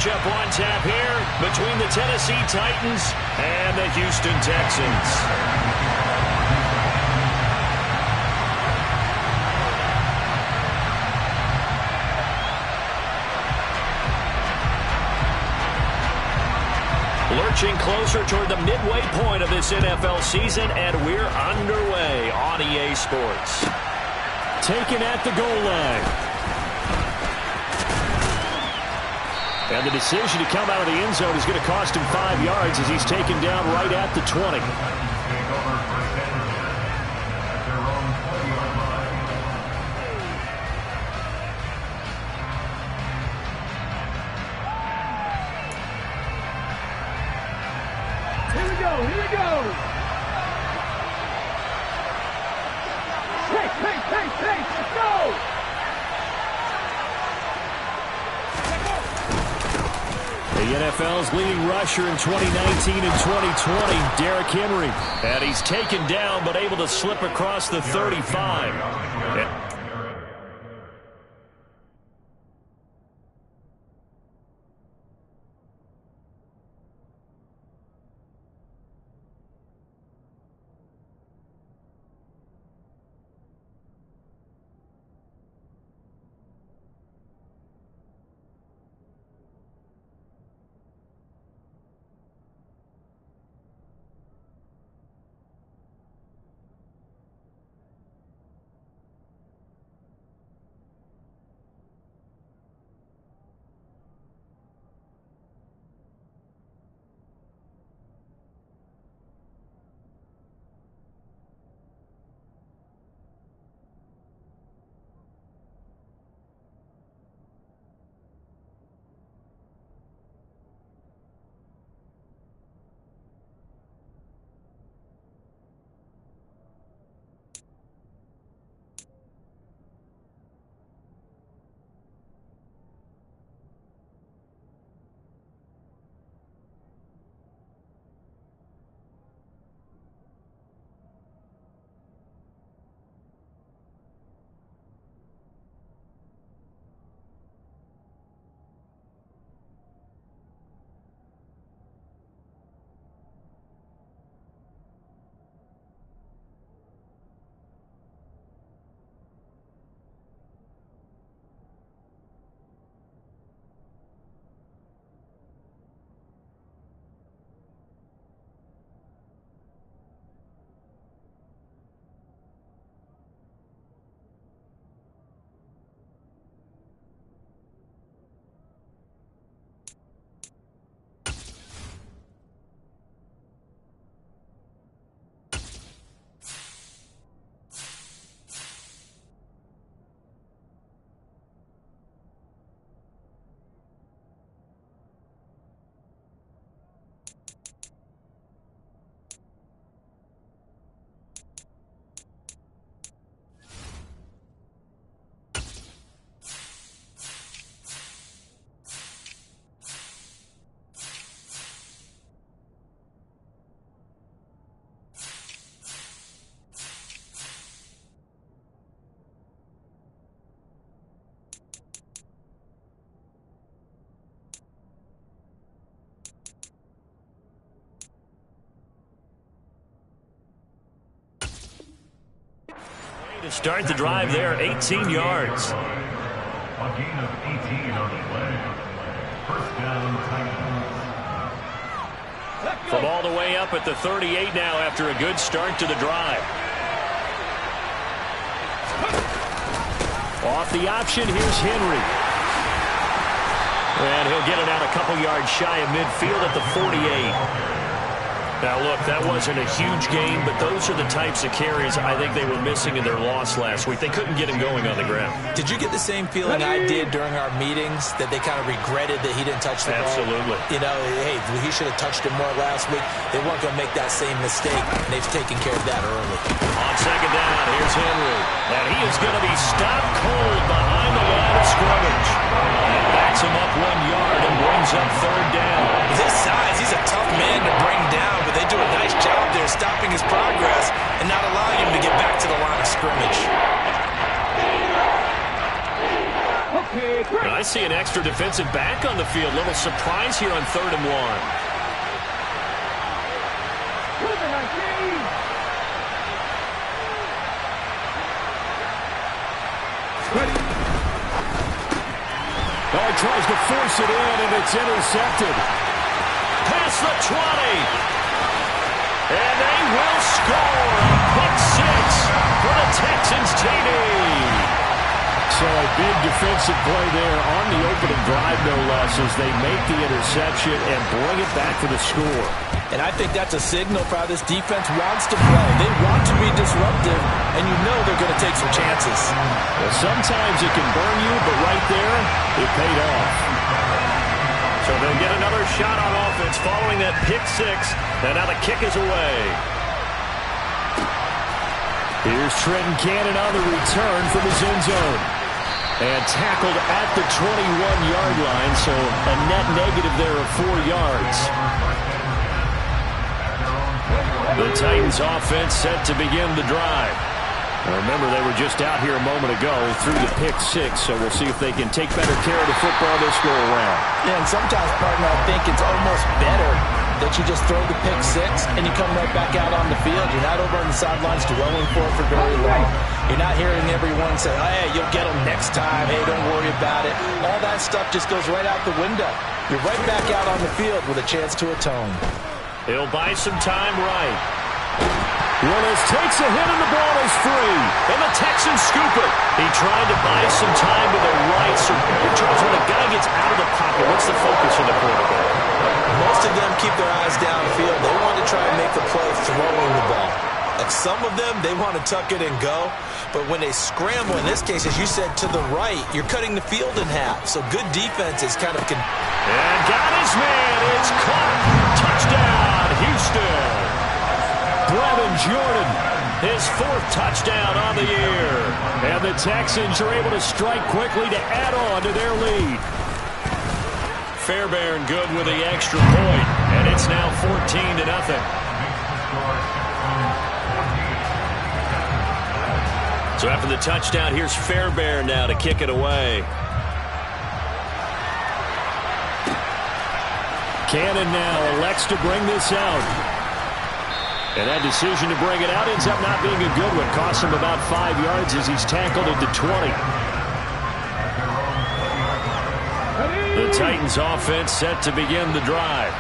Up on tap here between the Tennessee Titans and the Houston Texans. Lurching closer toward the midway point of this NFL season, and we're underway on EA Sports. Taken at the goal line. And the decision to come out of the end zone is going to cost him 5 yards as he's taken down right at the 20. Here we go, here we go! Hey, let's go! The NFL's leading rusher in 2019 and 2020, Derrick Henry. And he's taken down but able to slip across the 35. To start the drive there, 18 yards. A gain of 18 on the play. First down, Titans. From all the way up at the 38 now after a good start to the drive. Off the option, here's Henry. And he'll get it out a couple yards shy of midfield at the 48. Now, look, that wasn't a huge game, but those are the types of carries I think they were missing in their loss last week. They couldn't get him going on the ground. Did you get the same feeling I did during our meetings, that they kind of regretted that he didn't touch the ball? Absolutely. You know, hey, he should have touched it more last week. They weren't going to make that same mistake, and they've taken care of that early. On second down, here's Henry. And he is going to be stopped cold behind the line of scrimmage. And backs him up 1 yard and brings up third down. With his size, he's a tough man to bring down, but they do a nice job there stopping his progress and not allowing him to get back to the line of scrimmage. I see an extra defensive back on the field. Little surprise here on 3rd and 1. Oh, he tries to force it in, and it's intercepted. Past the 20. And they will score a pick 6 for the Texans TD. So a big defensive play there on the opening drive, no less, as they make the interception and bring it back for the score. And I think that's a signal for how this defense wants to play. They want to be disruptive, and you know they're going to take some chances. Well, sometimes it can burn you, but right there, it paid off. So they'll get another shot on offense following that pick 6, and now the kick is away. Here's Trenton Cannon on the return from his end zone. And tackled at the 21-yard line, so a net negative there of 4 yards. The Titans offense set to begin the drive. Now remember, they were just out here a moment ago through the pick 6, so we'll see if they can take better care of the football this go-around. Yeah, and sometimes, partner, I think it's almost better that you just throw the pick 6 and you come right back out on the field. You're not over on the sidelines dwelling for it for very long. You're not hearing everyone say, hey, you'll get them next time. Hey, don't worry about it. All that stuff just goes right out the window. You're right back out on the field with a chance to atone. He'll buy some time right. Willis takes a hit and the ball is free. And the Texans scoop it. He tried to buy some time to the right. So, Charles, when a guy gets out of the pocket, what's the focus of the quarterback? Most of them keep their eyes downfield. They want to try and make the play throwing the ball. And some of them, they want to tuck it and go. But when they scramble, in this case, as you said, to the right, you're cutting the field in half. So good defense is kind of... And got his man. It's caught. Touchdown, Houston. Brevin Jordan, his 4th touchdown on the year. And the Texans are able to strike quickly to add on to their lead. Fairbairn good with the extra point, and it's now 14-0. So after the touchdown, here's Fairbairn now to kick it away. Cannon now elects to bring this out. And that decision to bring it out ends up not being a good one. Costs him about 5 yards as he's tackled at the 20. The Titans offense set to begin the drive.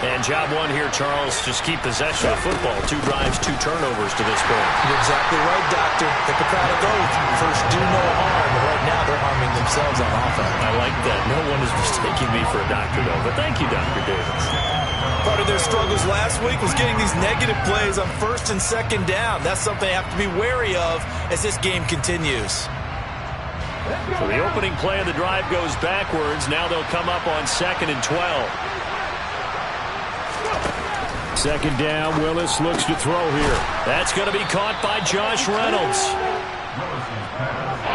And job one here, Charles, just keep possession of the football. 2 drives, 2 turnovers to this point. You're exactly right, Doctor. Hippocratic oath. First, do no harm. But right now, they're harming themselves on offense. I like that. No one is mistaking me for a doctor, though. But thank you, Dr. Davis. Part of their struggles last week was getting these negative plays on 1st and 2nd down. That's something they have to be wary of as this game continues. So the opening play of the drive goes backwards. Now they'll come up on 2nd and 12. 2nd down, Willis looks to throw here. That's going to be caught by Josh Reynolds.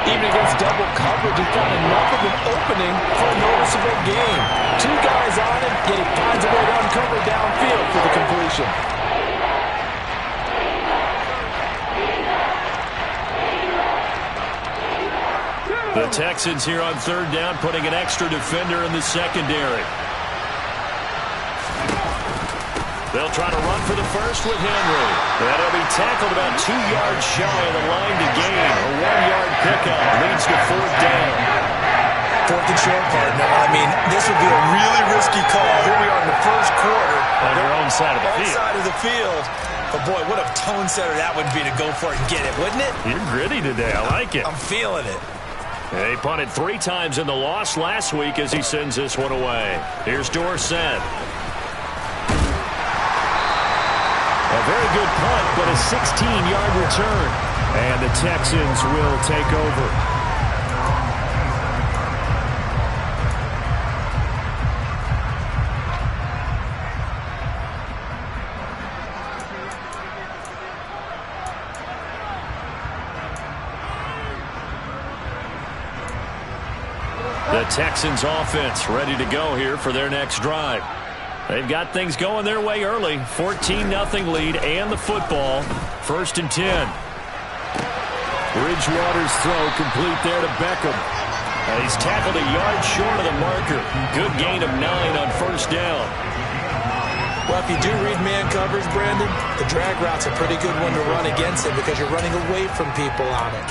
Even against double coverage, he found enough of an opening for a noticeable gain. 2 guys on him, yet he finds a way to uncover downfield for the completion. The Texans here on 3rd down, putting an extra defender in the secondary. They'll try to run for the first with Henry. And he'll be tackled about 2 yards shy of the line to gain. A 1-yard pickup leads to 4th down. 4th and short, partner. I mean, this would be a really risky call. Here we are in the 1st quarter. On your own side of the field. Side of the field. But, boy, what a tone setter that would be to go for it and get it, wouldn't it? You're gritty today. I like it. I'm feeling it. They punted 3 times in the loss last week as he sends this one away. Here's Dorsett. A very good punt, but a 16-yard return. And the Texans will take over. The Texans offense ready to go here for their next drive. They've got things going their way early. 14-0 lead and the football. 1st and 10. Bridgewater's throw complete there to Beckham. He's tackled a yard short of the marker. Good gain of 9 on first down. Well, if you do read man coverage, Brandon, the drag route's a pretty good one to run against it because you're running away from people on it.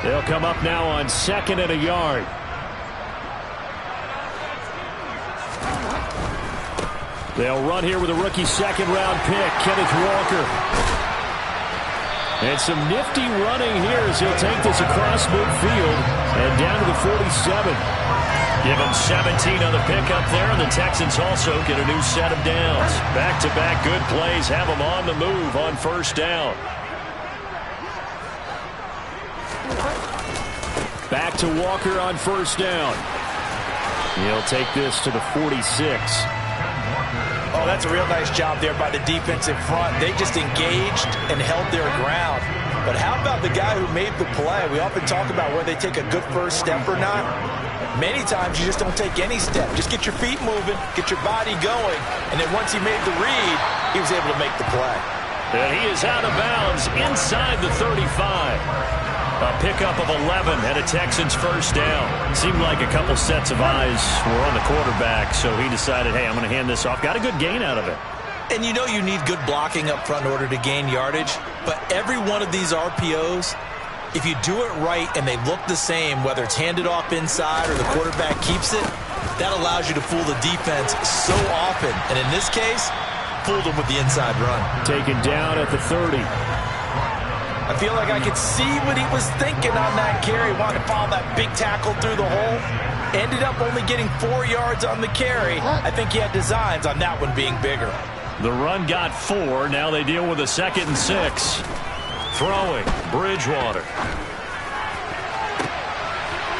They'll come up now on 2nd and a yard. They'll run here with a rookie second-round pick, Kenneth Walker. And some nifty running here as he'll take this across midfield and down to the 47. Give him 17 on the pickup there, and the Texans also get a new set of downs. Back-to-back good plays have them on the move on first down. Back to Walker on first down. He'll take this to the 46. Oh, that's a real nice job there by the defense in front. They just engaged and held their ground. But how about the guy who made the play? We often talk about whether they take a good first step or not. Many times you just don't take any step. Just get your feet moving, get your body going, and then once he made the read, he was able to make the play. And he is out of bounds inside the 35. A pickup of 11 and a Texans first down. Seemed like a couple sets of eyes were on the quarterback, so he decided, hey, I'm going to hand this off. Got a good gain out of it. And you know you need good blocking up front in order to gain yardage, but every one of these RPOs, if you do it right and they look the same, whether it's handed off inside or the quarterback keeps it, that allows you to fool the defense so often. And in this case, fooled them with the inside run. Taken down at the 30. I feel like I could see what he was thinking on that carry. Wanted to follow that big tackle through the hole. Ended up only getting 4 yards on the carry. I think he had designs on that one being bigger. The run got 4. Now they deal with a 2nd and 6. Throwing, Bridgewater.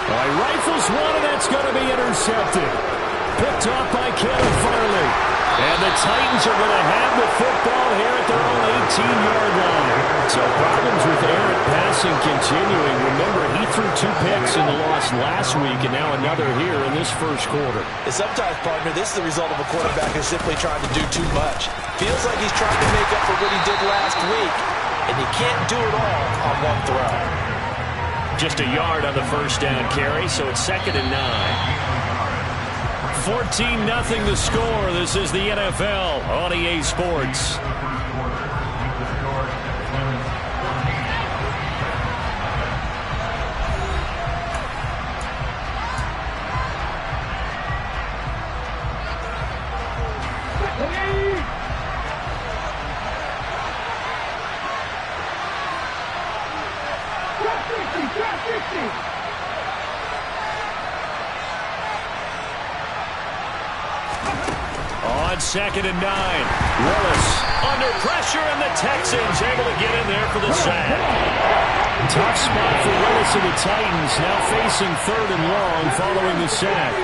Rifles one, and that's going to be intercepted. Picked off by Kevin Farley. And the Titans are going to have the football here at their own 18-yard line. So problems with errant passing continuing. Remember, he threw 2 picks in the loss last week, and now another here in this first quarter. And sometimes, partner, this is the result of a quarterback who's simply trying to do too much. Feels like he's trying to make up for what he did last week, and you can't do it all on one throw. Just a yard on the first down carry, so it's 2nd and 9. 14-0 the score. This is the NFL on EA Sports. On 2nd and 9, Willis under pressure, and the Texans able to get in there for the sack. Tough spot for Willis and the Titans, now facing 3rd and long following the sack.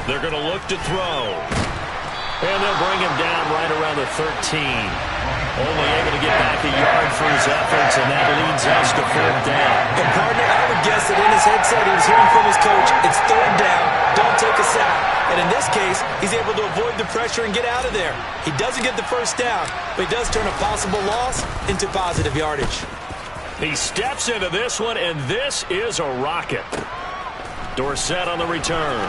They're going to look to throw. And they'll bring him down right around the 13. Only able to get back a yard for his efforts, and that leads us to 4th down. And partner, I would guess that in his headset he was hearing from his coach, it's 3rd down, don't take a sack. And in this case, he's able to avoid the pressure and get out of there. He doesn't get the first down, but he does turn a possible loss into positive yardage. He steps into this one, and this is a rocket. Dorsett on the return.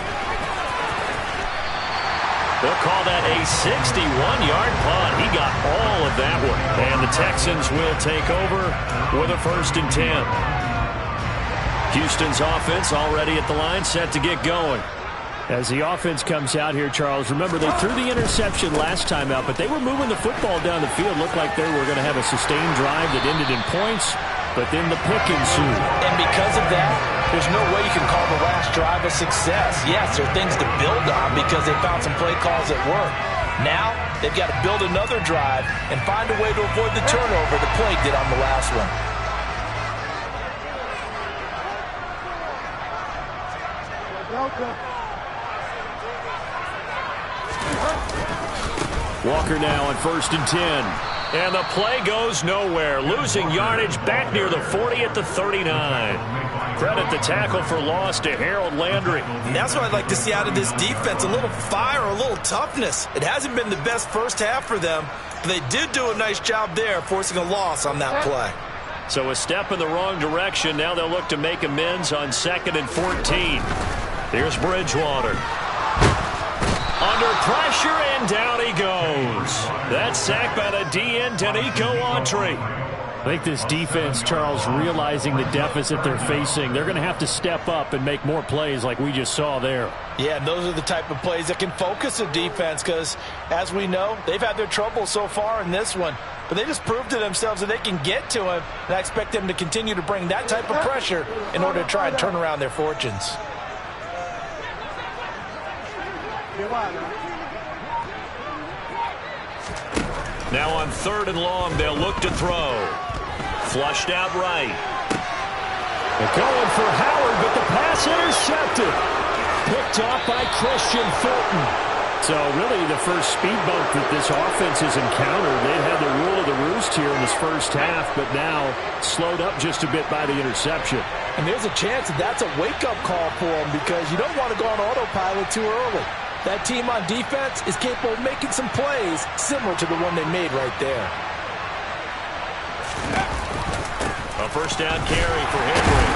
They'll call that a 61-yard punt. He got all of that one. And the Texans will take over with a 1st and 10. Houston's offense already at the line, set to get going. As the offense comes out here, Charles, remember they threw the interception last time out, but they were moving the football down the field. Looked like they were going to have a sustained drive that ended in points, but then the pick ensued. And because of that, there's no way you can call the last drive a success. Yes, there are things to build on because they found some play calls that work. Now, they've got to build another drive and find a way to avoid the turnover the play did on the last one. Walker now on 1st and 10. And the play goes nowhere. Losing yardage back near the 40 at the 39. Credit the tackle for loss to Harold Landry. And that's what I'd like to see out of this defense, a little fire, a little toughness. It hasn't been the best first half for them, but they did do a nice job there, forcing a loss on that play. So a step in the wrong direction. Now they'll look to make amends on 2nd and 14. Here's Bridgewater. Under pressure, and down he goes. That's sacked by the DN, Danico Autry. I think this defense, Charles, realizing the deficit they're facing, they're going to have to step up and make more plays like we just saw there. Yeah, and those are the type of plays that can focus a defense because, as we know, they've had their trouble so far in this one. But they just proved to themselves that they can get to him, and I expect them to continue to bring that type of pressure in order to try and turn around their fortunes. Now on 3rd and long, they'll look to throw. Flushed out right. They're going for Howard, but the pass intercepted. Picked off by Christian Fulton. So really the first speed bump that this offense has encountered. They had the rule of the roost here in this first half, but now slowed up just a bit by the interception. And there's a chance that that's a wake-up call for them because you don't want to go on autopilot too early. That team on defense is capable of making some plays similar to the one they made right there. A first down carry for Henry.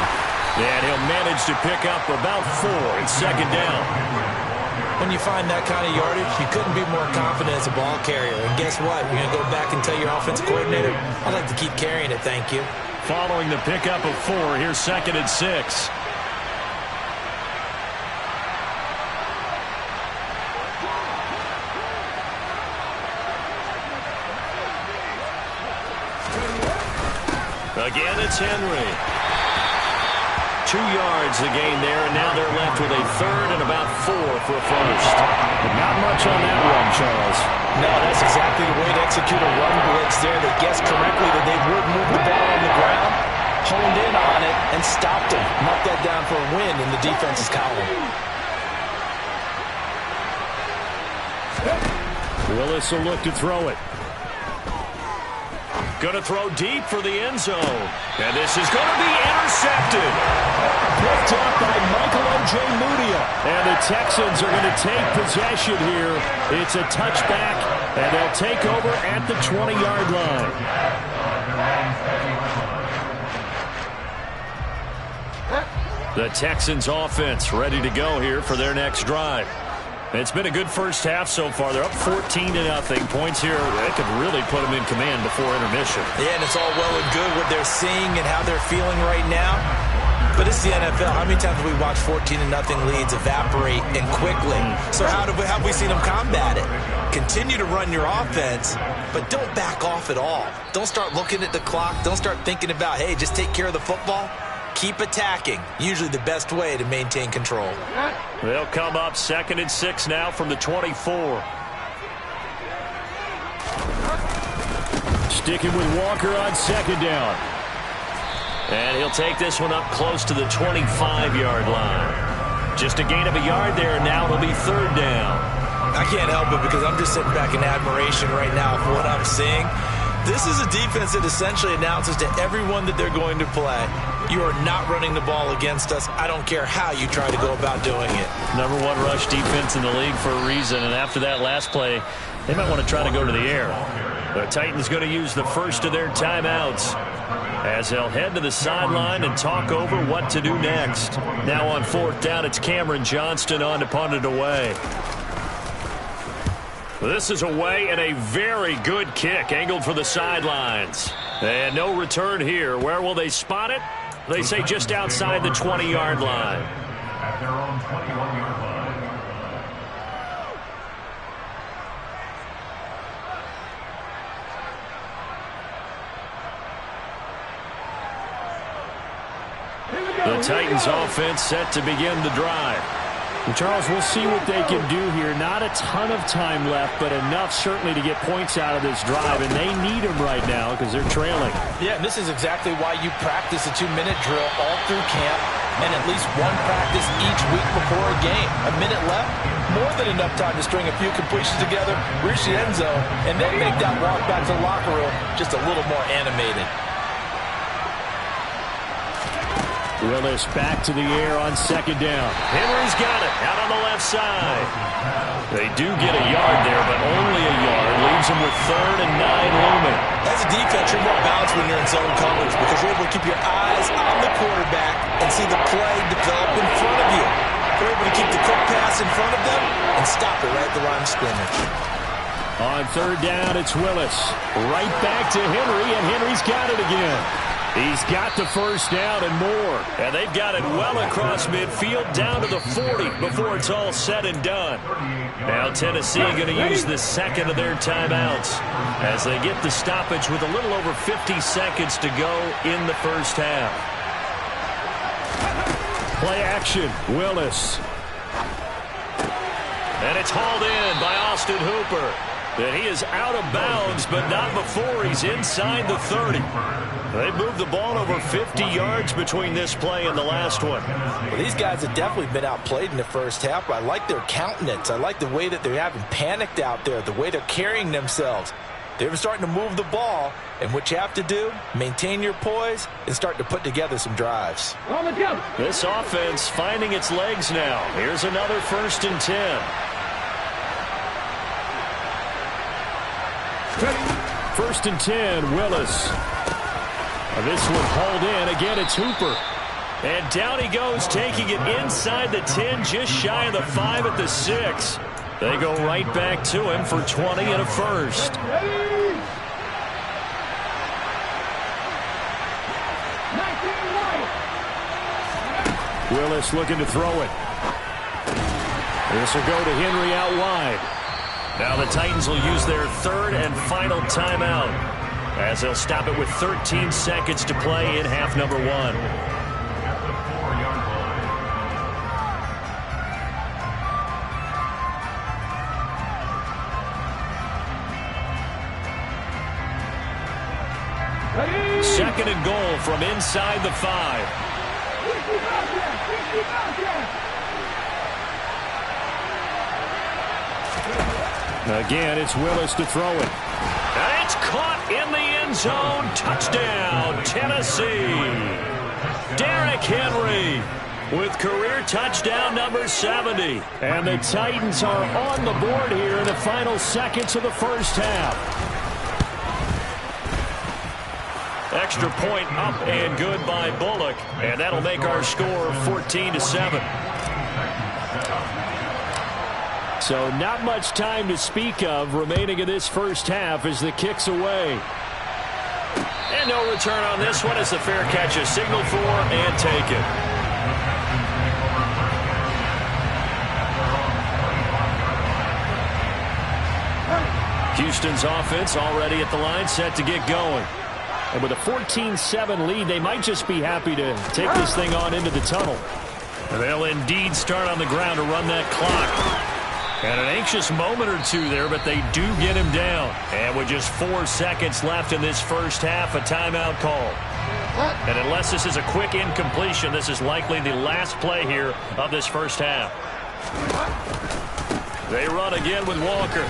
And he'll manage to pick up about 4 in 2nd down. When you find that kind of yardage, you couldn't be more confident as a ball carrier. And guess what? You're going to go back and tell your offensive coordinator, I'd like to keep carrying it, thank you. Following the pickup of 4, here's 2nd and 6. Again, it's Henry. 2 yards the gain there, and now they're left with a 3rd and about 4 for a first. But not much on that run, Charles. No, that's exactly the way to execute a run blitz there. They guessed correctly that they would move the ball on the ground, honed in on it, and stopped him. Knocked that down for a win in the defense's column. Willis will look to throw it. Going to throw deep for the end zone. And this is going to be intercepted. Picked up by Michael Ojemudia. And the Texans are going to take possession here. It's a touchback, and they'll take over at the 20-yard line. The Texans offense ready to go here for their next drive. It's been a good first half so far. They're up 14-0. Points here, they could really put them in command before intermission. Yeah, and it's all well and good what they're seeing and how they're feeling right now. But it's the NFL. How many times have we watched 14-0 leads evaporate and quickly? So how have we seen them combat it? Continue to run your offense, but don't back off at all. Don't start looking at the clock. Don't start thinking about, hey, just take care of the football. Keep attacking. Usually the best way to maintain control. They'll come up 2nd and 6 now from the 24. Sticking with Walker on 2nd down. And he'll take this one up close to the 25-yard line. Just a gain of a yard there, and now it'll be 3rd down. I can't help it because I'm just sitting back in admiration right now for what I'm seeing. This is a defense that essentially announces to everyone that they're going to play, you are not running the ball against us. I don't care how you try to go about doing it. #1 rush defense in the league for a reason, and after that last play, they might want to try to go to the air. The Titans going to use the first of their timeouts as they'll head to the sideline and talk over what to do next. Now on 4th down, it's Cameron Johnston on to punt it away. This is away, and a very good kick angled for the sidelines. And no return here. Where will they spot it? They say just outside the 20-yard line. At their own 21-yard line. The Titans offense set to begin the drive. And Charles, we'll see what they can do here. Not a ton of time left, but enough certainly to get points out of this drive, and they need them right now because they're trailing. Yeah, and this is exactly why you practice a 2-minute drill all through camp. and at least one practice each week before a game. A minute left, more than enough time to string a few completions together, reach the end zone, and then make that walk back to the locker room just a little more animated. Willis back to the air on second down. Henry's got it out on the left side. They do get a yard there, but only a yard. Leaves them with 3rd and 9 looming. As a defense, you're more balanced when you're in zone coverage because you're able to keep your eyes on the quarterback and see the play develop in front of you. You're able to keep the quick pass in front of them and stop it right at the line of scrimmage. On 3rd down, it's Willis. Right back to Henry, and Henry's got it again. He's got the first down and more. And they've got it well across midfield down to the 40 before it's all said and done. Now Tennessee going to use the second of their timeouts as they get the stoppage with a little over 50 seconds to go in the first half. Play action, Willis. And it's hauled in by Austin Hooper. And he is out of bounds, but not before he's inside the 30. They've moved the ball over 50 yards between this play and the last one. Well, these guys have definitely been outplayed in the first half. I like their countenance. I like the way that they haven't panicked out there, the way they're carrying themselves. They're starting to move the ball, and what you have to do, maintain your poise and start to put together some drives. This offense finding its legs now. Here's another 1st and 10. 1st and 10, Willis. This one hauled in. Again, it's Hooper. And down he goes, taking it inside the 10, just shy of the 5 at the 6. They go right back to him for 20 and a first. Willis looking to throw it. This will go to Henry out wide. Now the Titans will use their 3rd and final timeout as they'll stop it with 13 seconds to play in half number 1. At the 4-yard Ready? 2nd and goal from inside the 5. Again, it's Willis to throw it. And it's caught in the end zone. Touchdown, Tennessee. Derrick Henry with career touchdown number 70. And the Titans are on the board here in the final seconds of the first half. Extra point up and good by Bullock. And that'll make our score 14-7. So not much time to speak of remaining in this first half as the kick's away. And no return on this one as the fair catch is signaled for and taken. Houston's offense already at the line, set to get going. And with a 14-7 lead, they might just be happy to take this thing on into the tunnel. They'll indeed start on the ground to run that clock. And an anxious moment or two there, but they do get him down. And with just 4 seconds left in this first half, a timeout call. And unless this is a quick incompletion, this is likely the last play here of this first half. They run again with Walker.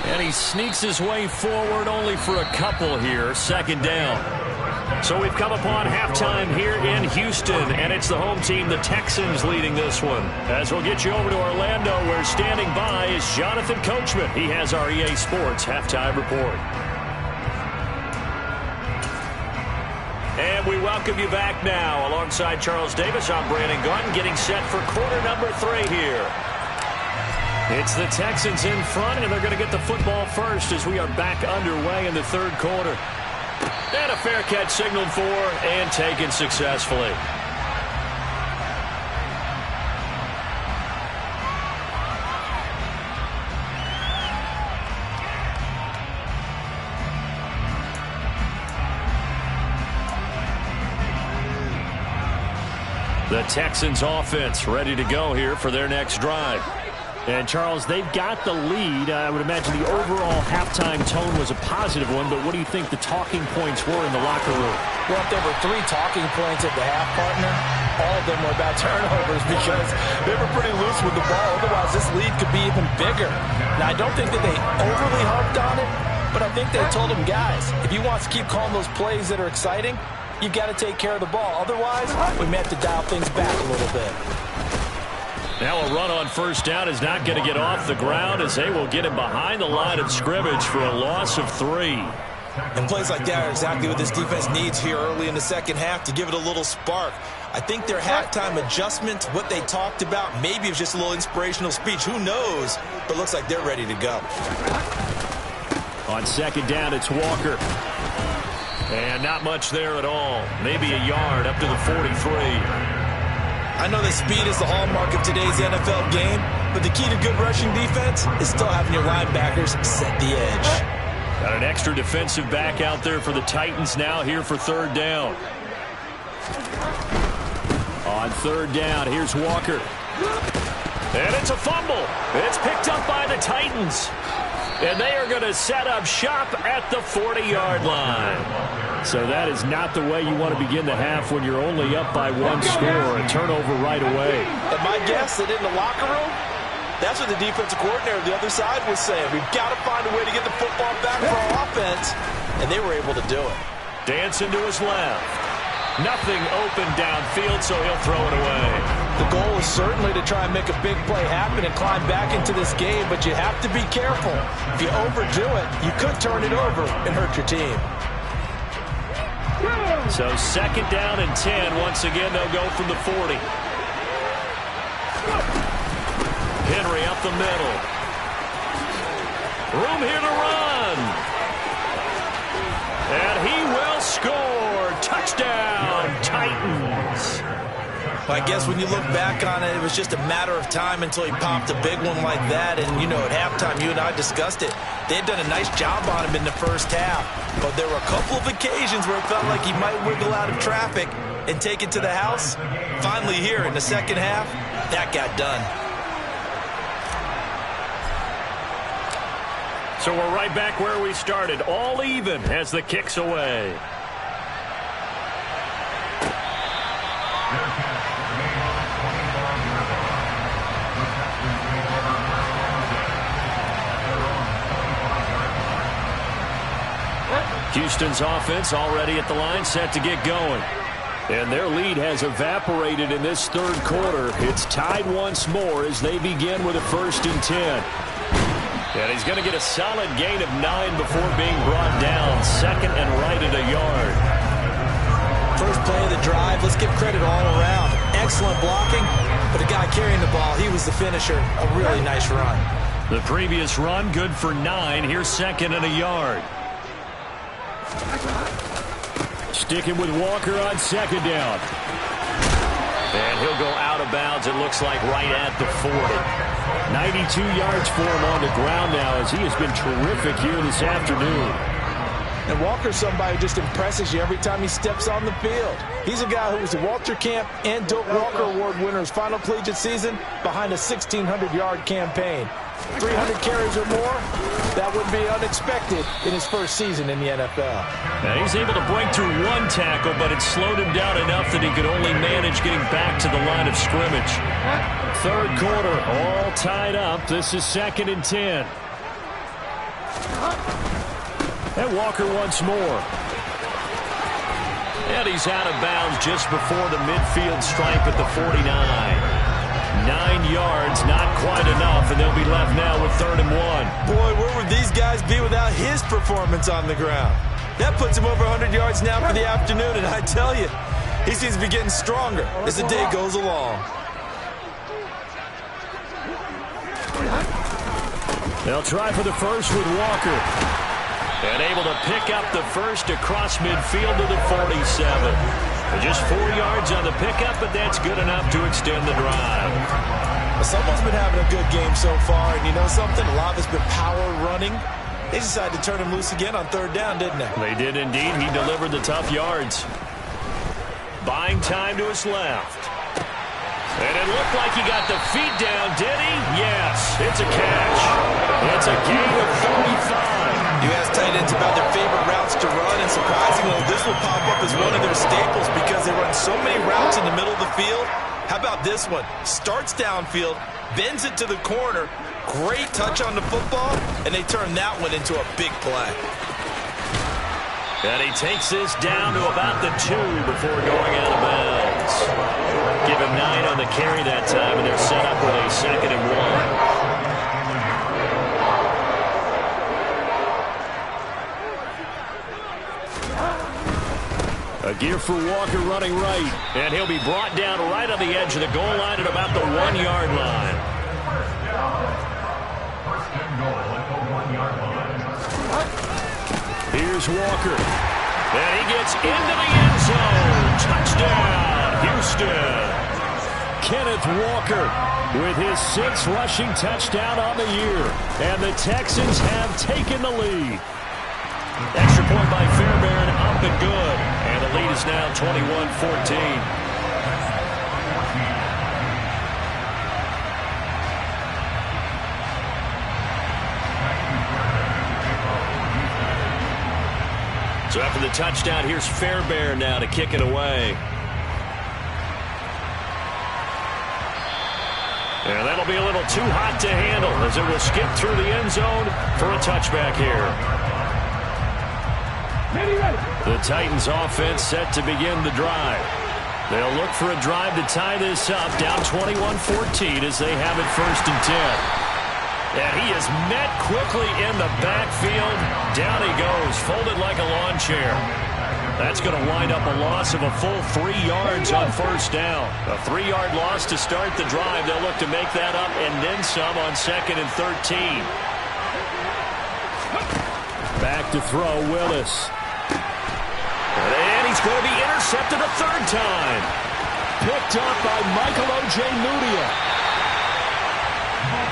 And he sneaks his way forward only for a couple here. 2nd down. So we've come upon halftime here in Houston, and it's the home team, the Texans, leading this one. As we'll get you over to Orlando, where standing by is Jonathan Coachman. He has our EA Sports halftime report. And we welcome you back now. Alongside Charles Davis, I'm Brandon Gaudin, getting set for quarter number 3 here. It's the Texans in front, and they're going to get the football first as we are back underway in the 3rd quarter. And a fair catch signaled for and taken successfully. The Texans offense ready to go here for their next drive. And, Charles, they've got the lead. I would imagine the overall halftime tone was a positive one, but what do you think the talking points were in the locker room? Well, if there were 3 talking points at the half, partner, all of them were about turnovers because they were pretty loose with the ball. Otherwise, this lead could be even bigger. Now, I don't think that they overly harped on it, but I think they told them, guys, if you want to keep calling those plays that are exciting, you've got to take care of the ball. Otherwise, we may have to dial things back a little bit. Now a run on first down is not going to get off the ground as they will get him behind the line of scrimmage for a loss of 3. And plays like that are exactly what this defense needs here early in the second half to give it a little spark. I think their halftime adjustment, what they talked about, maybe it was just a little inspirational speech. Who knows? But it looks like they're ready to go. On second down, it's Walker. And not much there at all. Maybe a yard up to the 43. I know that speed is the hallmark of today's NFL game, but the key to good rushing defense is still having your linebackers set the edge. Got an extra defensive back out there for the Titans now here for third down. On third down, here's Walker. And it's a fumble. It's picked up by the Titans. And they are going to set up shop at the 40-yard line. So that is not the way you want to begin the half when you're only up by 1 score. A turnover right away. And my guess that in the locker room, that's what the defensive coordinator on the other side was saying. We've got to find a way to get the football back for our offense. And they were able to do it. Dancing to his left. Nothing open downfield, so he'll throw it away. The goal is certainly to try and make a big play happen and climb back into this game, but you have to be careful. If you overdo it, you could turn it over and hurt your team. So second down and 10. Once again, they'll go from the 40. Henry up the middle. Room here to run. And he will score. Touchdown, Titans. Well, I guess when you look back on it, it was just a matter of time until he popped a big one like that. And, you know, at halftime, you and I discussed it. They had done a nice job on him in the first half. But there were a couple of occasions where it felt like he might wiggle out of traffic and take it to the house. Finally here in the second half, that got done. So we're right back where we started. All even as the kick's away. Houston's offense already at the line, set to get going. And their lead has evaporated in this third quarter. It's tied once more as they begin with a 1st and 10. And he's going to get a solid gain of 9 before being brought down. Second and right at a yard. First play of the drive, let's give credit all around. Excellent blocking, but the guy carrying the ball, he was the finisher. A really nice run. The previous run, good for 9. Here's second and a yard. Sticking with Walker on second down. And he'll go out of bounds, it looks like, right at the 40. 92 yards for him on the ground now as he has been terrific here this afternoon. And Walker's somebody who just impresses you every time he steps on the field. He's a guy who was the Walter Camp and Doak Walker Award winner's final collegiate season behind a 1,600-yard campaign. 300 carries or more, that would be unexpected in his first season in the NFL. Now he's able to break through 1 tackle, but it slowed him down enough that he could only manage getting back to the line of scrimmage. Third quarter, all tied up. This is second and 10. And Walker once more. And he's out of bounds just before the midfield stripe at the 49. 9 yards, not quite enough, and they'll be left now with 3rd and 1. Boy, where would these guys be without his performance on the ground? That puts him over 100 yards now for the afternoon, and I tell you, he seems to be getting stronger as the day goes along. They'll try for the first with Walker. And able to pick up the first across midfield to the 47. Just 4 yards on the pickup, but that's good enough to extend the drive. Well, someone's been having a good game so far, and you know something? A lot of it's been power running. They decided to turn him loose again on 3rd down, didn't they? They did indeed. He delivered the tough yards. Buying time to his left. And it looked like he got the feet down, did he? Yes, it's a catch. It's a gain of 35. You ask tight ends about their favorite routes to run, and surprisingly, this will pop up as one of their staples because they run so many routes in the middle of the field. How about this one? Starts downfield, bends it to the corner, great touch on the football, and they turn that one into a big play. And he takes this down to about the 2 before going out of bounds. Give him 9 on the carry that time, and they're set up with a 2nd and 1. A gear for Walker running right. And he'll be brought down right on the edge of the goal line at about the 1-yard line. First and goal at the 1-yard line. Here's Walker. And he gets into the end zone. Touchdown, Houston. Kenneth Walker with his 6th rushing touchdown on the year. And the Texans have taken the lead. Extra point by Fairbairn, up and good. And the lead is now 21-14. So after the touchdown, here's Fairbairn now to kick it away. And that'll be a little too hot to handle as it will skip through the end zone for a touchback here. The Titans offense set to begin the drive. They'll look for a drive to tie this up, down 21-14 as they have it 1st and 10. And he is met quickly in the backfield. Down he goes, folded like a lawn chair. That's going to wind up a loss of a full 3 yards on 1st down. A 3-yard loss to start the drive. They'll look to make that up and then some on 2nd and 13. Back to throw, Willis. And he's going to be intercepted a 3rd time. Picked up by Michael O.J. Mudia.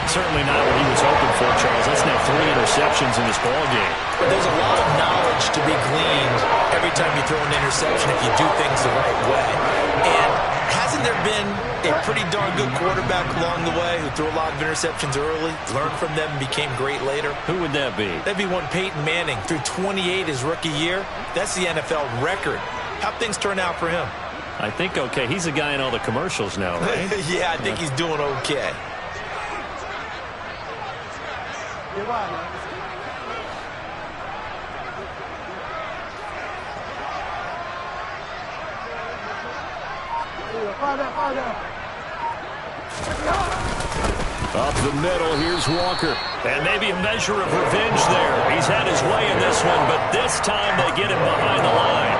Certainly not what he was hoping for, Charles. That's now 3 interceptions in this ballgame. There's a lot of knowledge to be gleaned every time you throw an interception if you do things the right way. And hasn't there been a pretty darn good quarterback along the way who threw a lot of interceptions early, learned from them, and became great later? Who would that be? That'd be one Peyton Manning. Threw 28 his rookie year. That's the NFL record. How'd things turn out for him? I think okay. He's the guy in all the commercials now, right? Yeah, I think he's doing okay. Up the middle, here's Walker. And maybe a measure of revenge there. He's had his way in this one, but this time they get him behind the line.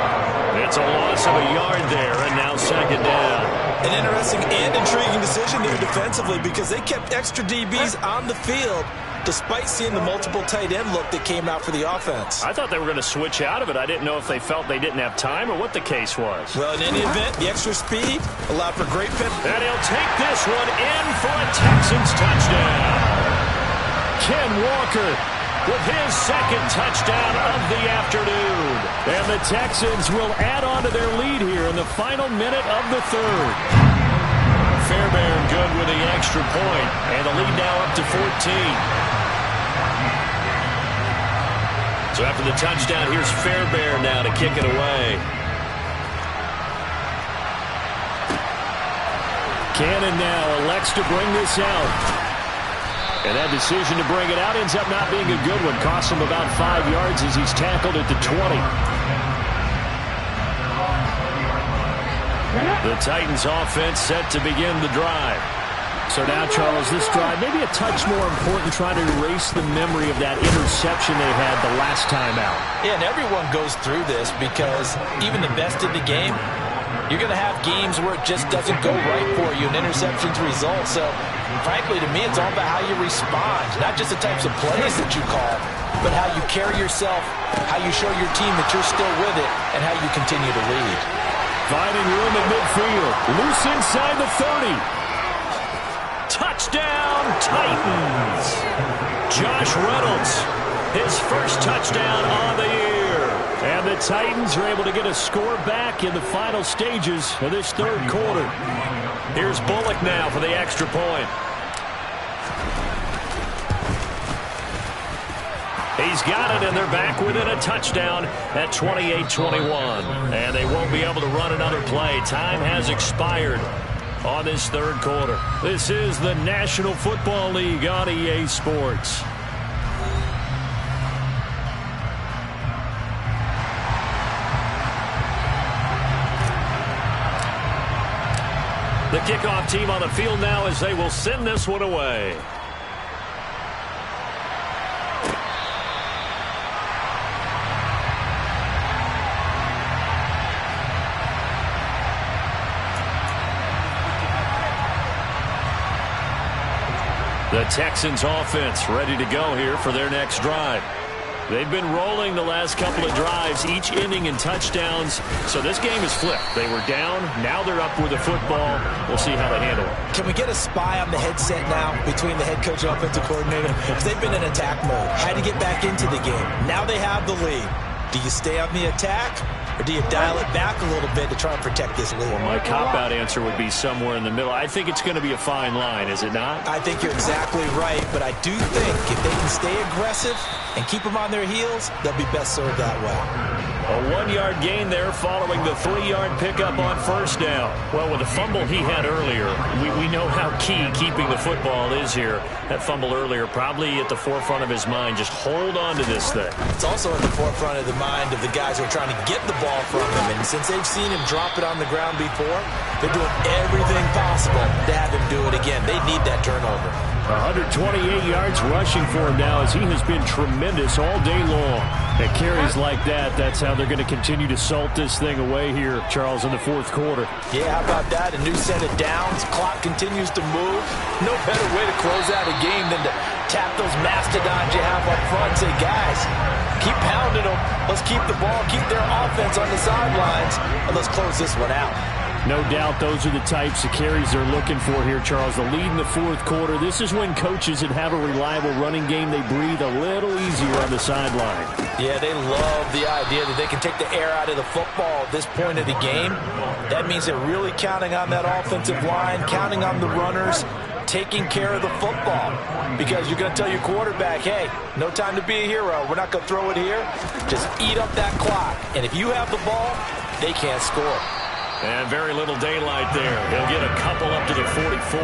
It's a loss of a yard there, and now 2nd down. An interesting and intriguing decision there defensively because they kept extra DBs on the field despite seeing the multiple tight end look that came out for the offense. I thought they were going to switch out of it. I didn't know if they felt they didn't have time or what the case was. Well, in any event, the extra speed allowed for great pin. And he'll take this one in for a Texans touchdown. Ken Walker with his 2nd touchdown of the afternoon. And the Texans will add on to their lead here in the final minute of the 3rd. Fairbairn good with the extra point, and the lead now up to 14. So after the touchdown, here's Fairbairn now to kick it away. Cannon now elects to bring this out. And that decision to bring it out ends up not being a good one. Costs him about 5 yards as he's tackled at the 20. The Titans offense set to begin the drive. So now, Charles, this drive maybe a touch more important trying to erase the memory of that interception they had the last time out. Yeah, and everyone goes through this because even the best in the game, you're going to have games where it just doesn't go right for you, and interceptions result. So, frankly, to me, it's all about how you respond, not just the types of plays that you call, but how you carry yourself, how you show your team that you're still with it, and how you continue to lead. Finding room in midfield. Loose inside the 30. Touchdown, Titans. Josh Reynolds, his 1st touchdown on the year. And the Titans are able to get a score back in the final stages of this third quarter. Here's Bullock now for the extra point. He's got it, and they're back within a touchdown at 28-21. And they won't be able to run another play. Time has expired on this third quarter. This is the National Football League on EA Sports. The kickoff team on the field now as they will send this one away. The Texans offense ready to go here for their next drive. They've been rolling the last couple of drives, each inning in touchdowns. So this game is flipped. They were down. Now they're up with the football. We'll see how they handle it. Can we get a spy on the headset now between the head coach and offensive coordinator? Because they've been in attack mode. Had to get back into the game. Now they have the lead. Do you stay on the attack, or do you dial it back a little bit to try and protect this lead? Well, my cop-out answer would be somewhere in the middle. I think it's going to be a fine line, is it not? I think you're exactly right, but I do think if they can stay aggressive and keep them on their heels, they'll be best served that way. A 1-yard gain there following the 3-yard pickup on first down. Well, with the fumble he had earlier, we know how key keeping the football is here. That fumble earlier probably at the forefront of his mind. Just hold on to this thing. It's also at the forefront of the mind of the guys who are trying to get the ball from him. And since they've seen him drop it on the ground before, they're doing everything possible to have him do it again. They need that turnover. 128 yards rushing for him now as he has been tremendous all day long. At carries like that, that's how they're going to continue to salt this thing away here, Charles, in the fourth quarter. Yeah, how about that? A new set of downs. Clock continues to move. No better way to close out a game than to tap those mastodons you have up front. Say, guys, keep pounding them. Let's keep the ball, keep their offense on the sidelines, and let's close this one out. No doubt those are the types of carries they're looking for here, Charles. The lead in the fourth quarter. This is when coaches that have a reliable running game, they breathe a little easier on the sideline. Yeah, they love the idea that they can take the air out of the football at this point of the game. That means they're really counting on that offensive line, counting on the runners, taking care of the football. Because you're going to tell your quarterback, hey, no time to be a hero. We're not going to throw it here. Just eat up that clock. And if you have the ball, they can't score. And very little daylight there. He'll get a couple up to the 44.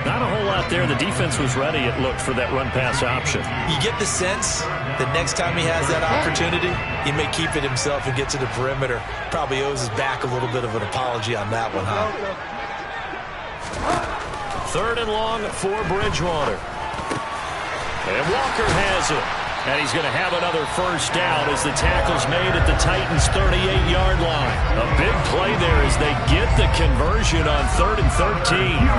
Not a whole lot there. The defense was ready, it looked, for that run-pass option. You get the sense that next time he has that opportunity, he may keep it himself and get to the perimeter. Probably owes his back a little bit of an apology on that one, huh? Third and long for Bridgewater. And Walker has it. And he's going to have another first down as the tackle's made at the Titans' 38-yard line. A big play there as they get the conversion on 3rd and 13.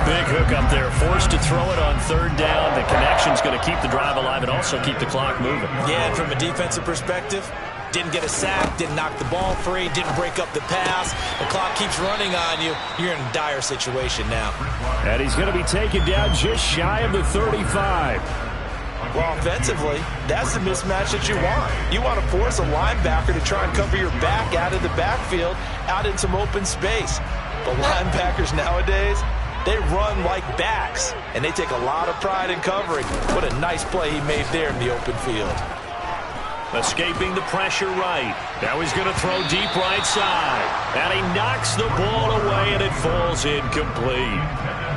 Big hook up there, forced to throw it on 3rd down. The connection's going to keep the drive alive and also keep the clock moving. Yeah, and from a defensive perspective, didn't get a sack, didn't knock the ball free, didn't break up the pass. The clock keeps running on you. You're in a dire situation now. And he's going to be taken down just shy of the 35. Well, offensively, that's the mismatch that you want. You want to force a linebacker to try and cover your back out of the backfield, out in some open space. But linebackers nowadays, they run like backs, and they take a lot of pride in covering. What a nice play he made there in the open field. Escaping the pressure right. Now he's going to throw deep right side. And he knocks the ball away, and it falls incomplete.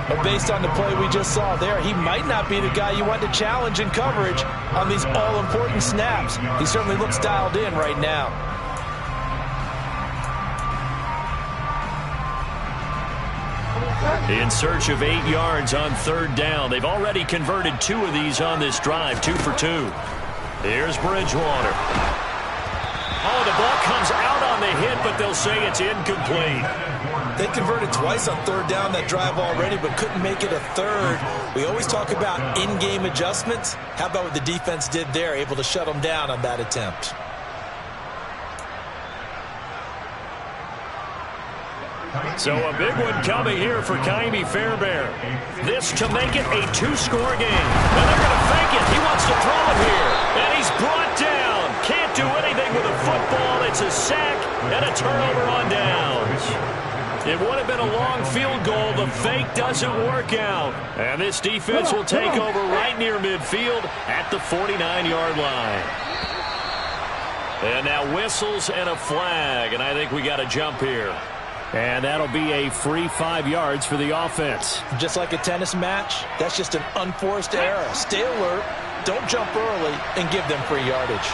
But based on the play we just saw there, he might not be the guy you want to challenge in coverage on these all-important snaps. He certainly looks dialed in right now. In search of 8 yards on 3rd down. They've already converted 2 of these on this drive, 2 for 2. Here's Bridgewater. Oh, the ball comes out on the hit, but they'll say it's incomplete. They converted twice on 3rd down that drive already, but couldn't make it a 3rd. We always talk about in-game adjustments. How about what the defense did there, able to shut them down on that attempt? So a big one coming here for Kymie Fairbairn. This to make it a 2-score game. And they're going to fake it. He wants to throw it here. And he's brought down. Can't do anything with a turnover on downs. It would have been a long field goal. The fake doesn't work out. And this defense will take over right near midfield at the 49-yard line. And now whistles and a flag, and I think we got a jump here. And that'll be a free 5 yards for the offense. Just like a tennis match, that's just an unforced error. Stay alert, don't jump early, and give them free yardage.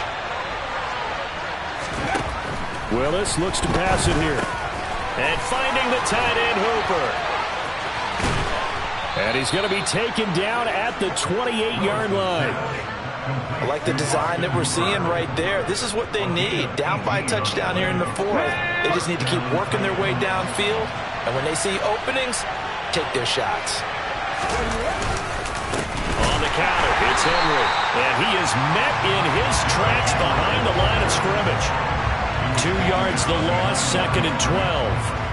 Willis looks to pass it here. And finding the tight end, Hooper. And he's going to be taken down at the 28-yard line. I like the design that we're seeing right there. This is what they need. Down by a touchdown here in the fourth. They just need to keep working their way downfield. And when they see openings, take their shots. On the counter, it's Henry. And he is met in his tracks behind the line of scrimmage. 2 yards the loss, 2nd and 12.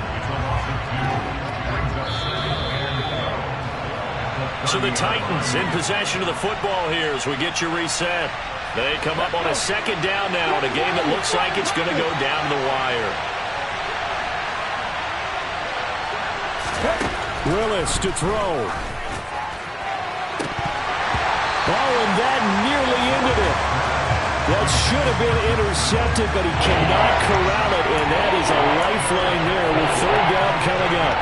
So the Titans in possession of the football here as we get you reset. They come up on a 2nd down now in a game that looks like it's going to go down the wire. Willis to throw. Oh, and that nearly ended it. That should have been intercepted, but he cannot corral it, and that is a lifeline there with 3rd down coming up.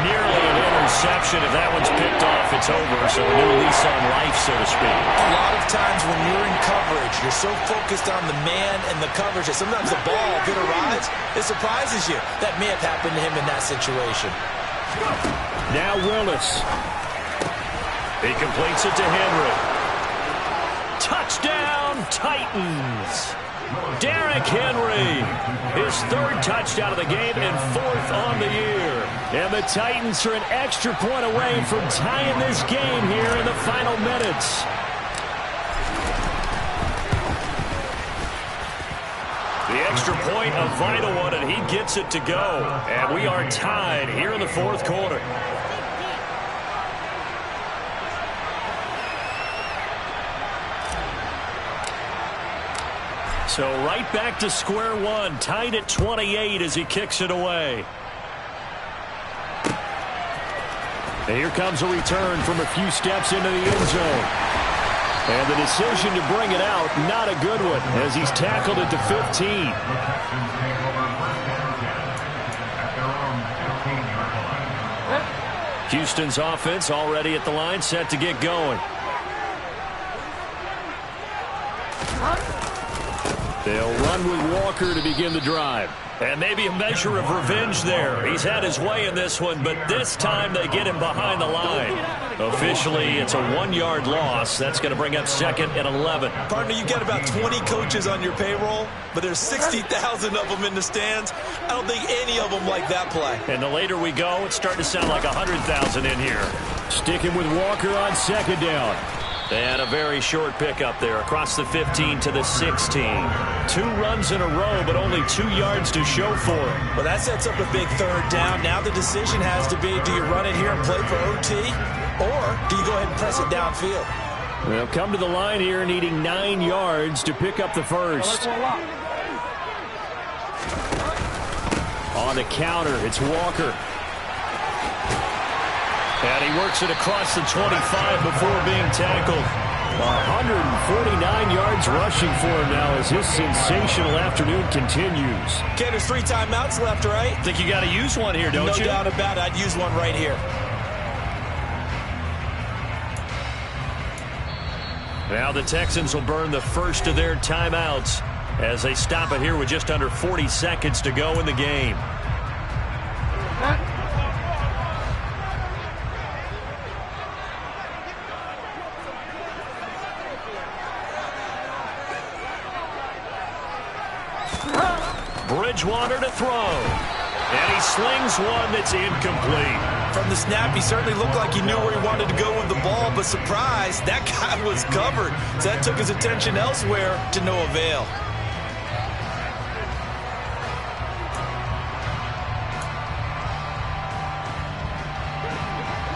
Nearly an interception. If that one's picked off, it's over. So a new lease on life, so to speak. A lot of times when you're in coverage, you're so focused on the man and the coverage that sometimes the ball, if it arrives, it surprises you. That may have happened to him in that situation. Now Willis. He completes it to Henry. Touchdown, Titans. Derrick Henry, his 3rd touchdown of the game and 4th on the year. And the Titans are an extra point away from tying this game here in the final minutes. The extra point, a vital one, and he gets it to go. And we are tied here in the 4th quarter. So right back to square one, tied at 28 as he kicks it away. And here comes a return from a few steps into the end zone. And the decision to bring it out, not a good one, as he's tackled at the 15. Houston's offense already at the line, set to get going. They'll run with Walker to begin the drive. And maybe a measure of revenge there. He's had his way in this one, but this time they get him behind the line. Officially, it's a 1-yard loss. That's going to bring up 2nd and 11. Partner, you got about 20 coaches on your payroll, but there's 60,000 of them in the stands. I don't think any of them like that play. And the later we go, it's starting to sound like 100,000 in here. Sticking with Walker on 2nd down. They had a very short pickup there across the 15 to the 16. 2 runs in a row, but only 2 yards to show for it. Well, that sets up a big 3rd down. Now the decision has to be, do you run it here and play for OT, or do you go ahead and press it downfield? They'll come to the line here needing 9 yards to pick up the first. On the counter, it's Walker. And he works it across the 25 before being tackled. 149 yards rushing for him now as his sensational afternoon continues. Okay, there's 3 timeouts left, right? Think you got to use one here, don't you? No doubt about it. I'd use one right here. Now the Texans will burn the first of their timeouts as they stop it here with just under 40 seconds to go in the game. Bridgewater to throw. And he slings one that's incomplete. From the snap, he certainly looked like he knew where he wanted to go with the ball, but surprise, that guy was covered. So that took his attention elsewhere to no avail.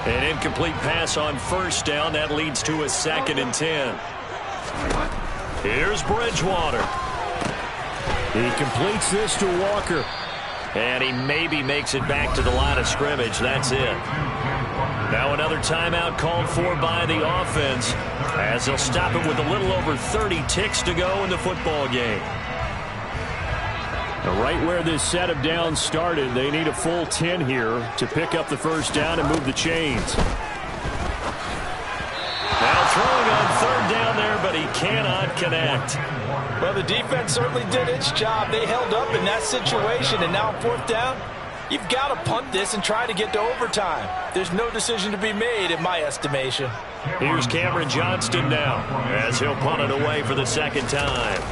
An incomplete pass on 1st down. That leads to a 2nd and 10. Here's Bridgewater. He completes this to Walker. And he maybe makes it back to the line of scrimmage. That's it. Now another timeout called for by the offense, as they'll stop it with a little over 30 ticks to go in the football game. Now right where this set of downs started, they need a full 10 here to pick up the first down and move the chains. Now throwing on third down there, but he cannot connect. Well, the defense certainly did its job. They held up in that situation, and now fourth down, you've got to punt this and try to get to overtime. There's no decision to be made in my estimation. Here's Cameron Johnston now, as he'll punt it away for the second time.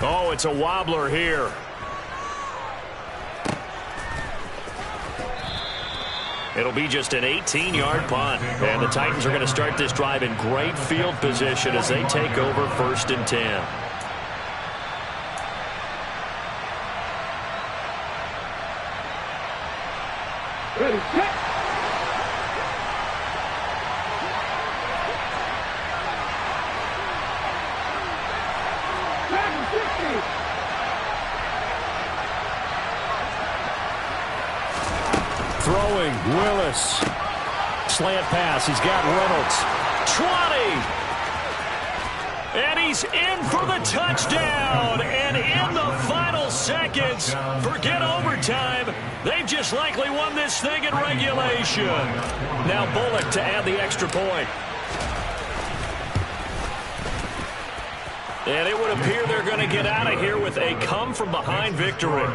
Oh, it's a wobbler here. It'll be just an 18-yard punt. And the Titans are going to start this drive in great field position as they take over 1st and 10. Ready, set. Throwing, Willis. Slant pass, he's got Reynolds. 20! And he's in for the touchdown. And in the final seconds, forget overtime. They've just likely won this thing in regulation. Now Bullock to add the extra point. And it would appear they're going to get out of here with a come-from-behind victory.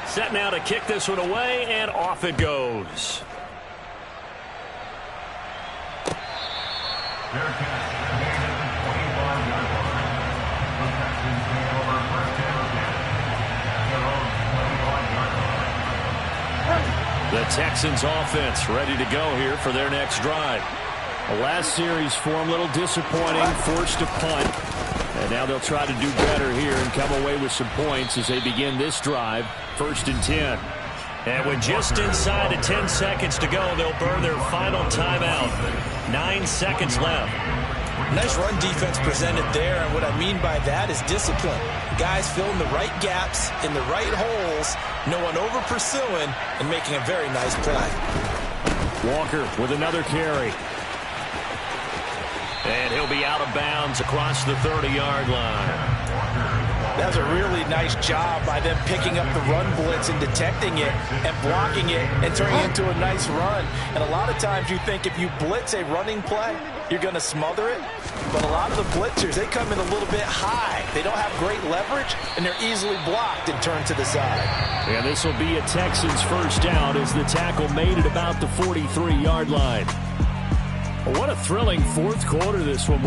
Set now to kick this one away, and off it goes. The Texans offense ready to go here for their next drive. The last series for him, a little disappointing, forced a punt. And now they'll try to do better here and come away with some points as they begin this drive, 1st and 10. And with just inside of 10 seconds to go, they'll burn their final timeout. 9 seconds left. Nice run defense presented there, and what I mean by that is discipline. Guys filling the right gaps in the right holes, no one over pursuing, and making a very nice play. Walker with another carry. And he'll be out of bounds across the 30-yard line. That was a really nice job by them picking up the run blitz and detecting it and blocking it and turning it into a nice run. And a lot of times you think if you blitz a running play, you're going to smother it. But a lot of the blitzers, they come in a little bit high. They don't have great leverage, and they're easily blocked and turned to the side. And this will be a Texans first down as the tackle made it about the 43-yard line. What a thrilling fourth quarter this one was.